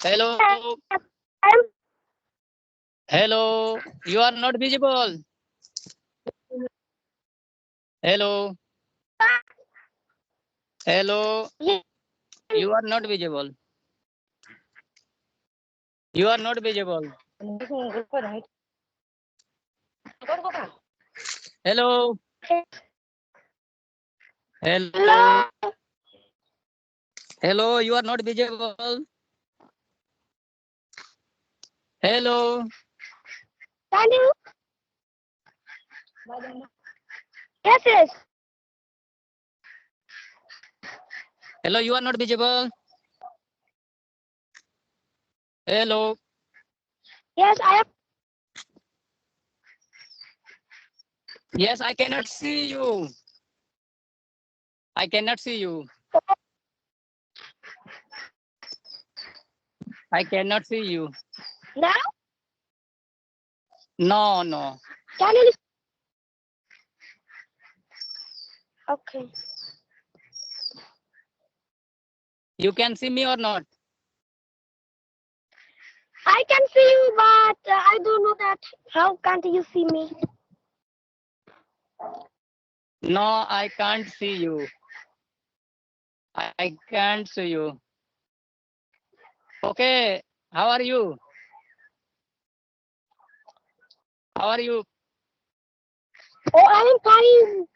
Hello. I'm Hello. You are not visible. Hello. Hello. You are not visible. You are not visible. Hello. Hello. Hello. You are not visible. Hello. Can you? Yes, yes. Hello. You are not visible. Hello. Yes, I am. Yes, I cannot see you. I cannot see you. I cannot see you. Now? No, no. Can you? Okay. You can see me or not? I can see you, but I don't know that. How can't you see me? No, I can't see you. I can't see you. Okay. How are you? How are you? Oh, I am fine.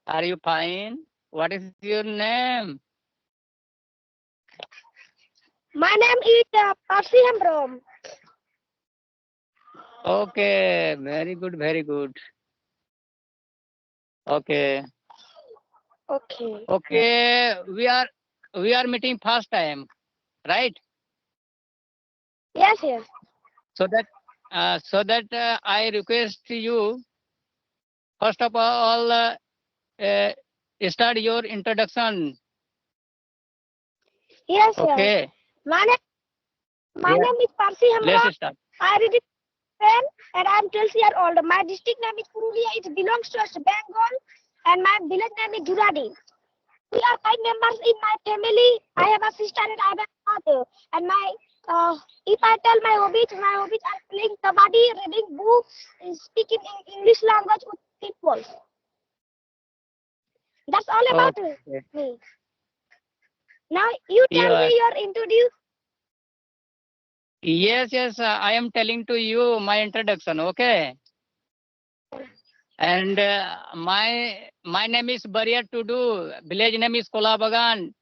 Are you fine? What is your name? My name is Percy Hembrom. Okay. Very good. Very good. Okay. Okay. Okay. We are meeting first time, right? Yes, yes. So that I request you first of all start your introduction. Yes, yes. Okay. My Yeah. name is Percy Hembrom. Let's start. I read it and I'm 12 years old. My district name is Purulia. It belongs to West Bengal, and my village name is Juradi. We are 5 members in my family. I have a sister and I have a father. And if I tell my hobbies are playing kabaddi, reading books, speaking in English language with people. That's all about me. Now you tell me your introduce. Yes. I am telling to you my introduction. Okay. And my name is Bariya Tudu. Village name is Kolabagan,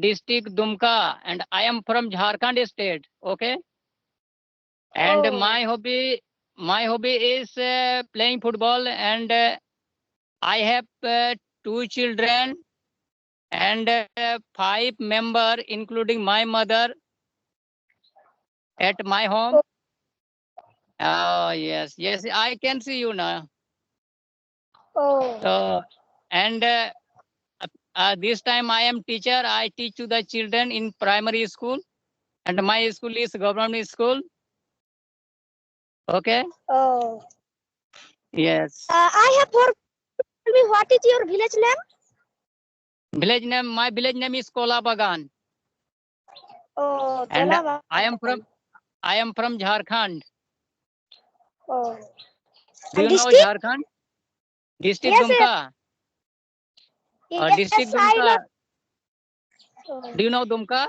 district Dumka, and I am from Jharkhand state. Okay. And my hobby is playing football, and I have 2 children and 5 member, including my mother, at my home. Oh yes, I can see you now. So, and this time I am teacher. I teach to the children in primary school, and my school is government school. Okay. Oh. Yes. I have heard. Tell me, what is your village name? Village name. My village name is Kolabagan. Oh, and I am from Jharkhand. Oh. Do you know Jharkhand? District Yes, Dumka. Yes, District I Dumka. know. Do you know Dumka?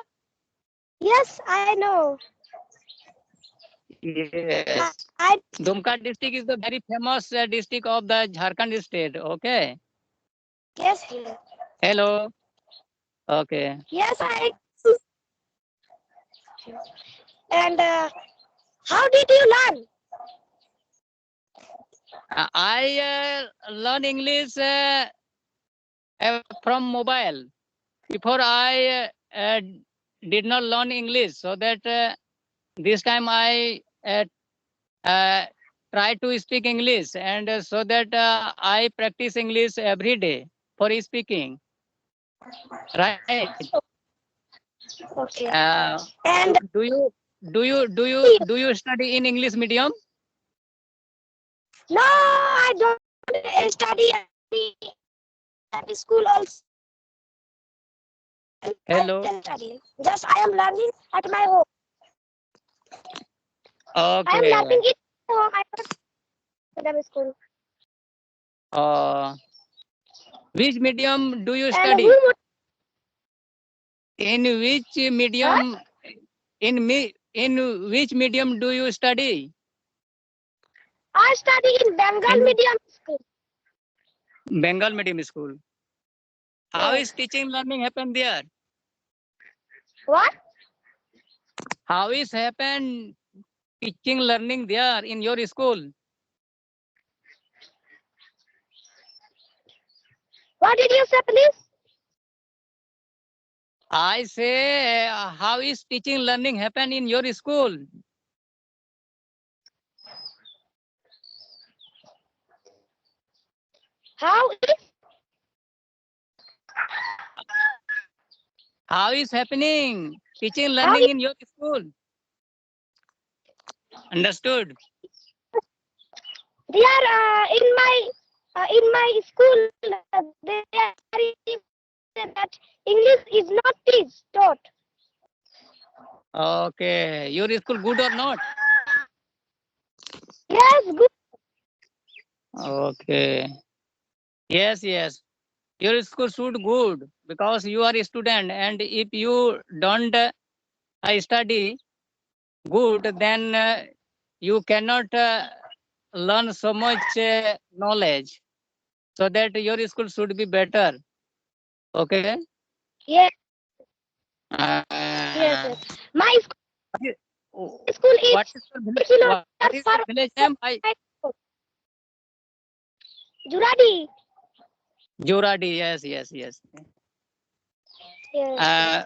Yes, I know. Yes. Dumka district is the very famous district of the Jharkhand state. Okay. Yes. Hello. Okay. Yes, And how did you learn? I learn English from mobile. Before I did not learn English, so that this time I try to speak English, and so that I practice English every day for speaking. Right. Okay. And do you study in English medium? No, I don't study at the school also. Hello. Just I am learning at my home. I am Okay. learning it at home. I am in school. Which medium do you And study? who would In which medium? In which medium do you study? I study in Bengal In medium school. Bengal medium school. How Yes. is teaching learning happen there? What? How is happen teaching learning there in your school? What did you say, please? I say, how is teaching learning happen in your school? How is? How is happening teaching How learning is? in your school? Understood? They are in my school. They are that English is not taught. Okay. Your school good or not? Yes, good. Okay. Yes, yes. Your school should good because you are a student, and if you don't study good, then you cannot learn so much knowledge. So that your school should be better. Okay. Yes, Uh, yes. My what school is is your 2 village? What kilometers is far your village from name? I my school. Juradi. Joradi. Yes, yes, yes. Yes.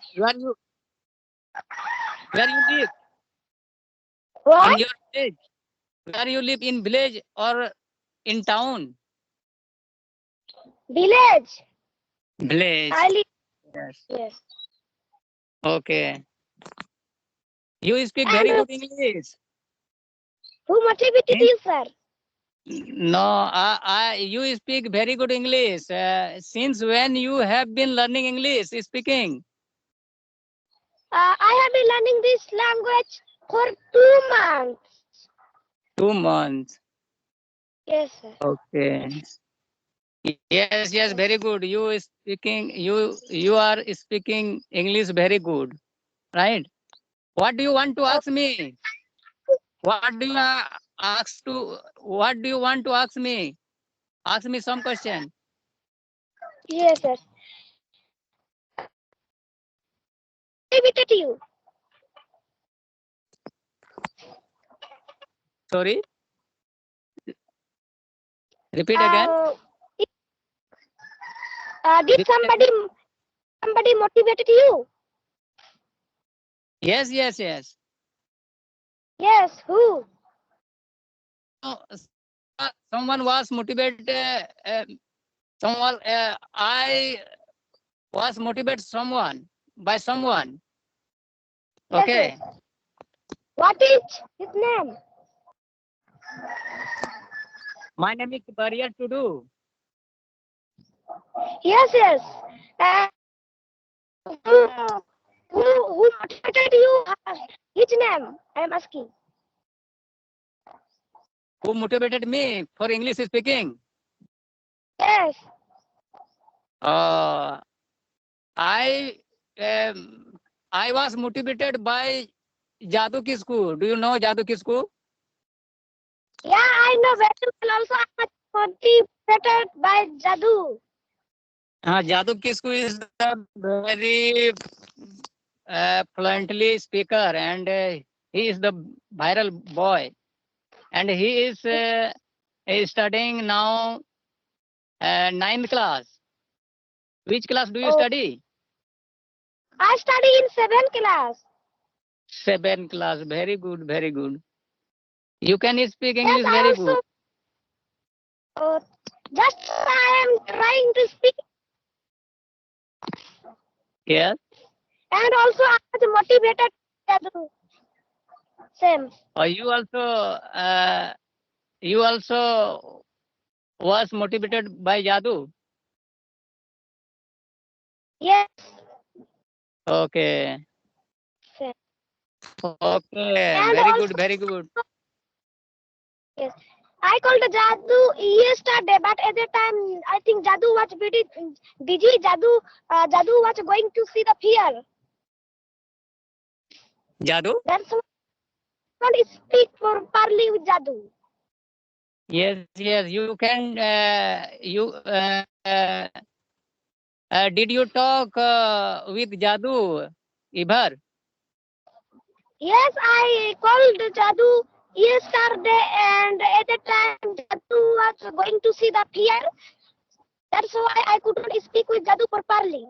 Where you live in What? your village? Where you live in village or in town? Village. Village. I live. Yes. Yes. Okay. You speak And very good English. who motivated Since, you, sir? no, you speak very good English. Since when you have been learning English speaking? I have been learning this language for 2 months. 2 months. Yes, sir. Okay. Yes, yes, very good. You are speaking English very good, right? What do you want to ask me? What do you what do you want to ask me? Ask me some question. Yes, sir. Motivated you. Sorry, repeat again. Did Repeat again. somebody motivated you? Yes, yes, yes. Yes, who? So, someone was motivated. Someone I was motivated someone by someone. Yes, Okay. yes. What is his name? My name is Barrier to do. Yes, yes. Who, who motivated you? His name, I am asking. Who motivated me for English speaking? Yes. I I was motivated by Jadoo Kisku. Do you know Jadoo Kisku? Yeah, I know very well. Also, I am motivated by Jadoo. Jadoo Kisku is the very fluently speaker, and he is the viral boy, and he is studying now ninth class. Which class do you Oh, study? I study in 7th class. Seventh class. Very good, very good. You can speak Yes, English I very also good. just I am trying to speak, Yes. and also I was motivated by Jadoo. Same. You also was motivated by Jadoo. Yes. Okay. Yes. Okay. And Very also, good. Very good. yes, I called Jadu yesterday, but at that time I think Jadu was very busy. Jadu was going to see the pier. Jadu? That's why I can't speak properly with Jadu. Yes. Yes. You can. Did you talk with Jadu? Ibar? Yes, I called Jadu yesterday, and at that time Jadu was going to see the pier. That's why I couldn't speak with Jadu properly.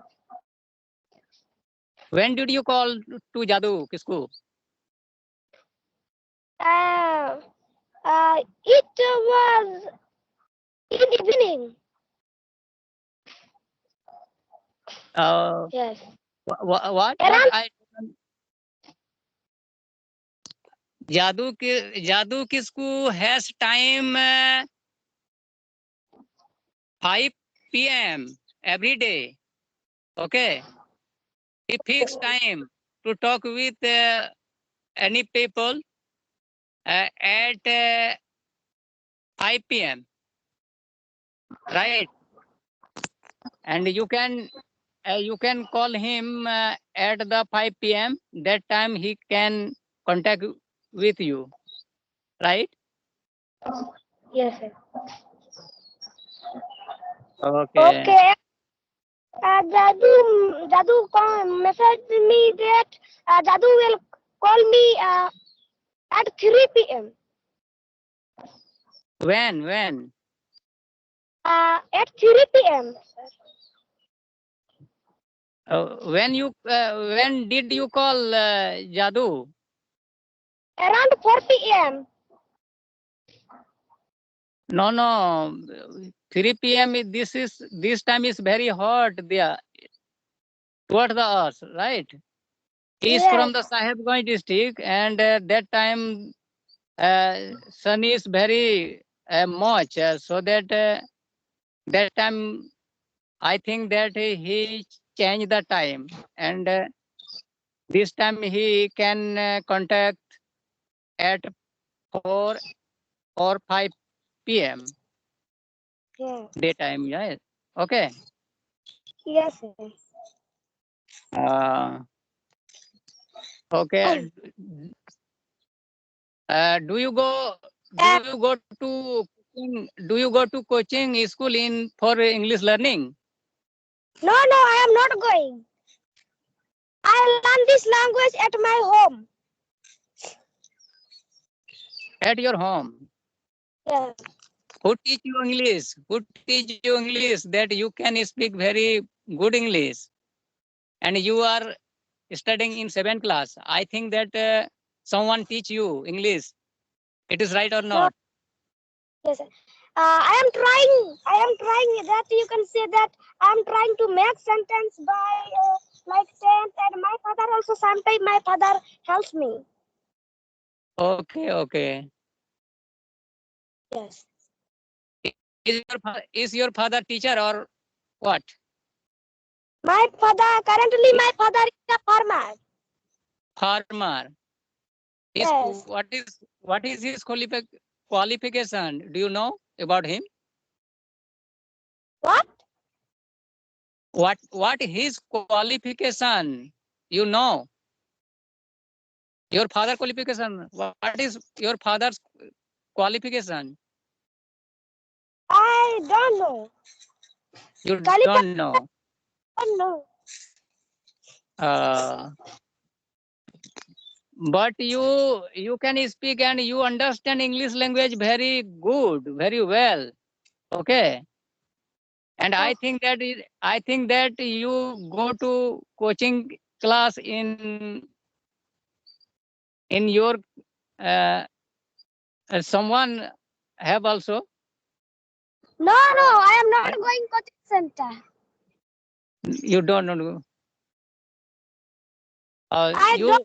When did you call to Jadu? Kisku? It was in evening. Yes. What? Around Jadu Kisku has time 5 p.m. every day. Okay. He fixed time to talk with any people at 5 p.m. Right. And you can call him at the 5 p.m. That time he can contact with you. Right. yes, sir. Okay. Okay. Jadu messaged me that Jadu will call me at 3 p.m. When? At 3 p.m. When did you call Jadu? Around 4 p.m. No. 3 p.m. This time is very hot there toward the earth, right? He is from the Sahebganj district, and that time sun is very much, so that that time I think that he changed the time, and this time he can contact at 4 or 5 p.m. Yeah. daytime. Yes. Okay. Yes, sir. Okay. Do you go to coaching school in for English learning No, I am not going. I learn this language at my home. at your home? Yes. Who teach you English? Who teach you English that you can speak very good English? And you are studying in 7th class. I think that someone teach you English. It is right or not? Yes, sir. I am trying that you can say that I am trying to make sentence by like 10th, and my father also sometimes my father helps me. Okay. Yes. Is your father teacher or what? Currently my father is a farmer. Farmer. Yes. What is his qualification? Do you know about him? What? What his qualification? You know your father qualification. What is your father's qualification? I don't know. You Qualification, don't know. I don't know. But you can speak and you understand English language very good, very well. Okay. And I think that you go to coaching class in your someone have also. No, I am not going coaching center. You don't know. I You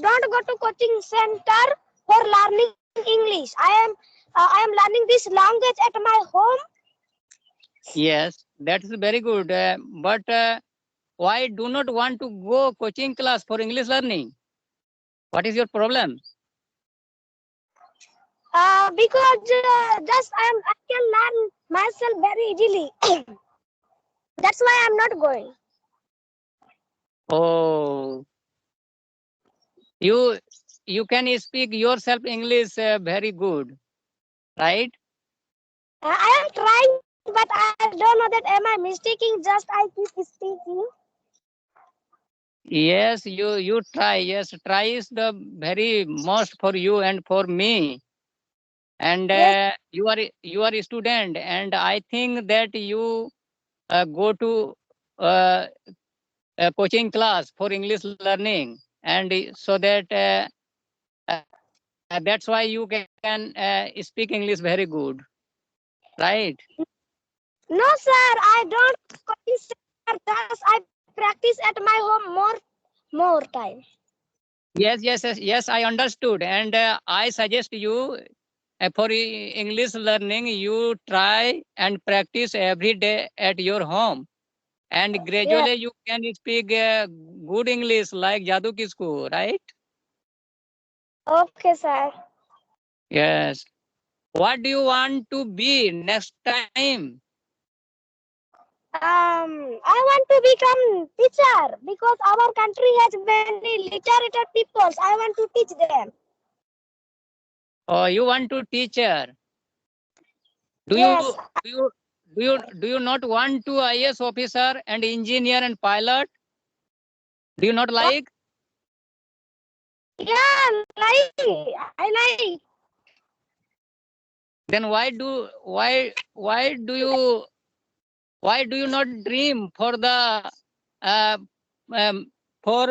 don't go to coaching center for learning English. I am learning this language at my home. yes, that is very good. But why do not want to go coaching class for English learning? What is your problem? Because just I can learn myself very easily. That's why I'm not going. Oh, you can speak yourself English very good, right? I am trying, but I don't know that am I mistaking. Just I keep speaking. Yes, you try. Yes, try is the very most for you and for me. And Yes. you are a student, and I think that you go to uh, a coaching class for English learning, and so that that's why you can speak English very good, right? No, sir. I don't coaching center. Just I practice at my home more time. Yes, I understood, and I suggest you for English learning, you try and practice every day at your home, and Yeah. gradually you can speak good English like Jadoo Kisku, right? Okay, sir. Yes. What do you want to be next time? I want to become teacher because our country has many literate people. I want to teach them. Or you want to teacher? Do Yes. you do you do you not want to IAS officer and engineer and pilot? Do you not like? Yeah, I like. Then why do you not dream for the uh, um, for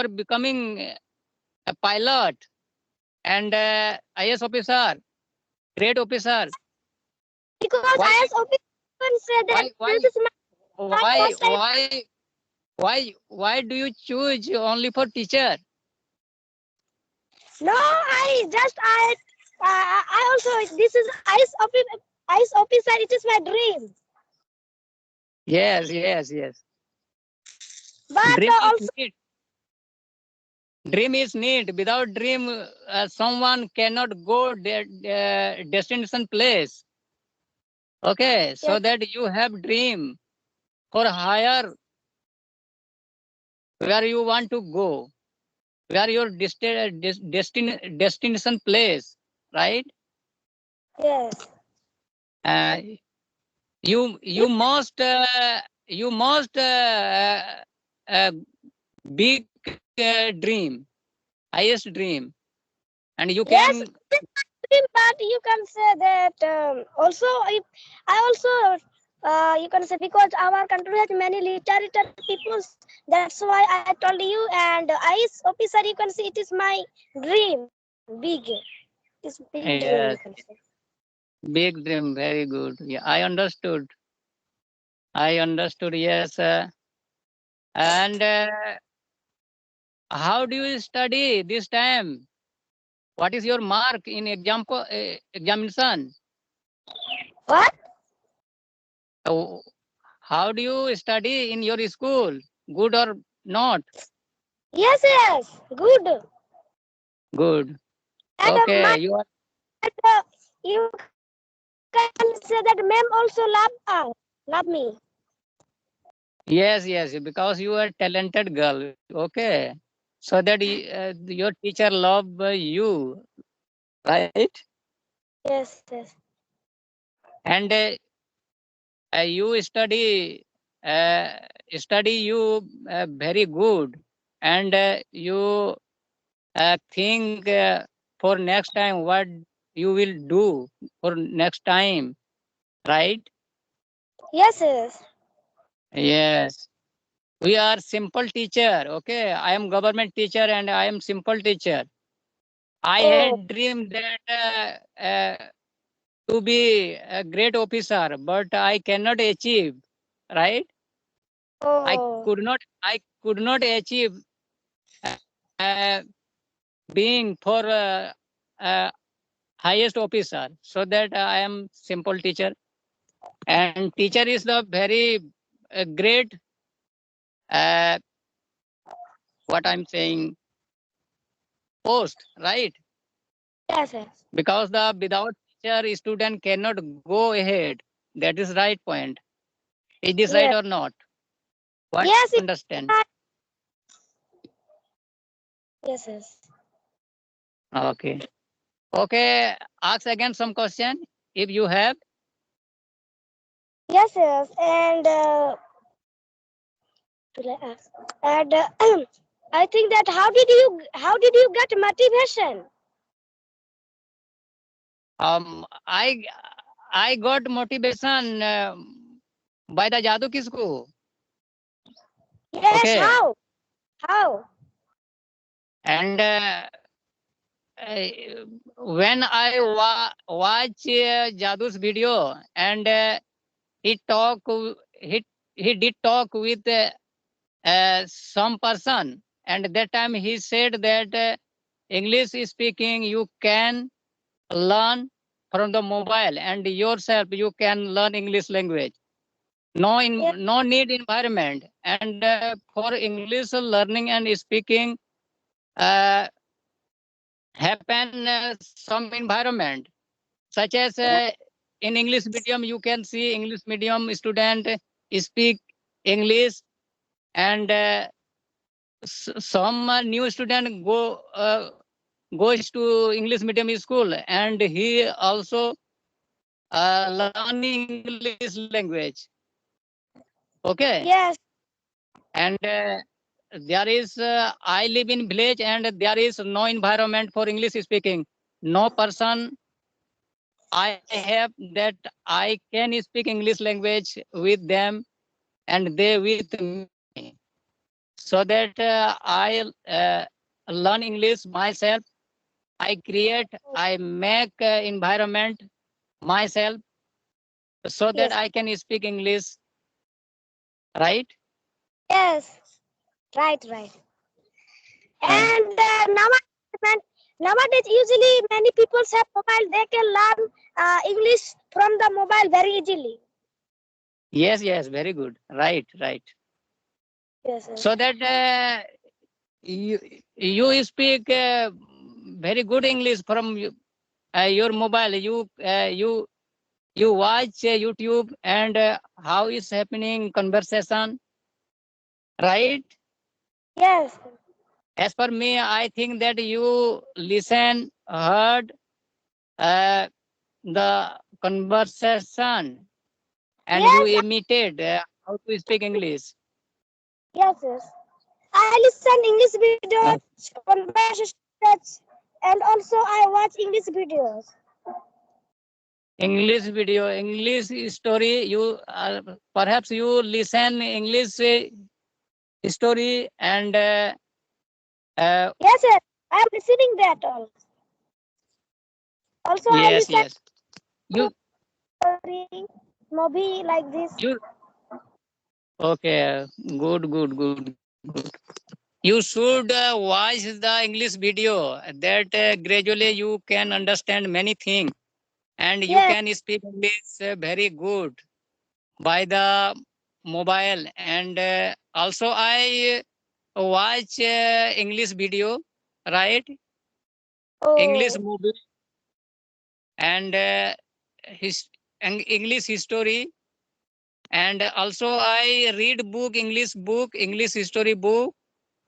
becoming a pilot and IAS officer, great officer? Because Why I as officer say that why this is my why first time. why do you choose only for teacher? No, I also this is ice officer. It is my dream. Yes. But Dream is also need. Dream is need. Without dream, someone cannot go destination place. Okay, so yes, that you have dream for higher where you want to go, where your destination place, right? yes, Uh, you must uh, big dream, highest dream, and you yes. can. It is my dream, but you can say that also if I also you can say because our country has many literate people. That's why I told you. And ice officer, you can see it is my dream. Big. It's big dream. You Yes, can say. big dream, very good. Yeah, I understood. Yes, and how do you study this time? What is your mark in examination? What? Uh, How do you study in your school? Good or not? Yes. Good. Good. And Okay, you are. you can say that ma'am also love me. Yes, because you are talented girl. Okay, so that your teacher love you, right? Yes. And you uh, study you very good, and you think for next time what you will do for next time, right? Yes. Yes, we are simple teacher. Okay, I am government teacher and I am simple teacher. I Oh, had dream that to be a great officer, but I cannot achieve, right? I oh. could not achieve uh, being for highest officer, so that I am simple teacher. And teacher is the very a great, uh, what I'm saying, post, right? Yes, yes. Because the without teacher, student cannot go ahead. That is right point. Is this right Yes. or not? What Yes, you it's understand? right. Yes, yes. Okay. Okay. Ask again some question if you have. Yes, yes. And will I ask? And I think that how did you get motivation? I got motivation by the Jadoo Kisku. Yes, Okay. how? How? And uh, when I watch Jadu's video, and he talk, he he did talk with some person, and that time he said that English speaking you can learn from the mobile, and yourself you can learn English language. Yes, No need environment, and for English learning and speaking uh, happen some environment, such as in English medium you can see English medium student speak English, and some new student goes to English medium school, and he also learn English language. Okay. yes, And there is I live in village, and there is no environment for English speaking. No person I have that I can speak English language with them, and they with me, so that I learn English myself. I make environment myself, so that yes, I can speak English, right? yes. Right, right. Uh, And nowadays, usually many people have mobile. They can learn English from the mobile very easily. yes, very good. Right. Yes, yes. So that you you speak very good English from your mobile. You watch YouTube, and how is happening conversation, right? Yes, As per me, I think that you listen, heard uh, the conversation, and you yes, imitate how to speak English. yes, yes. I listen English Uh, videos, conversations, and also I watch English videos. English video, English story. You perhaps you listen English story, and Yes, yes. I am listening that all. Also, I yes, listen yes. You story, movie like this. you okay? Good. You should watch the English video. That gradually you can understand many things, and you Yes. can speak English very good by the mobile. And also I watch English video, right? English Oh, movie, and his English history, and also I read book, English history book,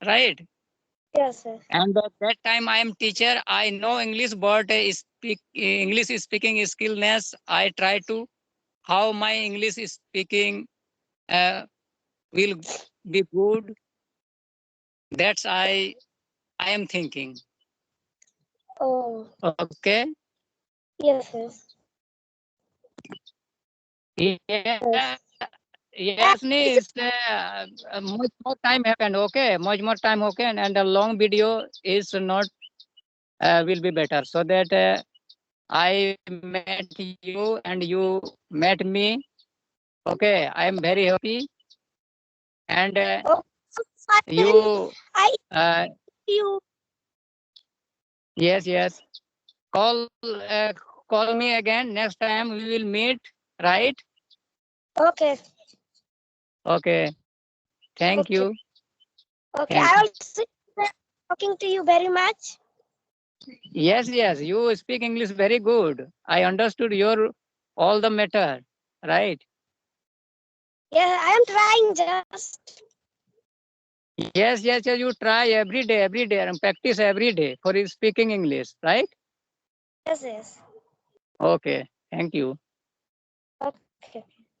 right? yes, yes. And at that time I am teacher. I know English, but speak English speaking skillness. I try to how my English speaking uh, will be good. That's I am thinking. Oh, Okay. yes, yes. Yeah. Yes. Yes, Nis, much more time happened. Okay, much more time. Okay, and a long video is not will be better. So that I met you and you met me. Okay, I am very happy. And Oh, I will. you, I uh, you. yes. Call call me again. Next time we will meet. Right? Okay. Okay. Thank Okay. you. Okay, Thank I you. also talking to you very much. Yes, yes. You speak English very good. I understood your all the matter. Right. Yeah, I am trying just. Yes, yes, yes. You try every day, and practice every day for speaking English. Right. Yes, yes. Okay. Thank you. Okay.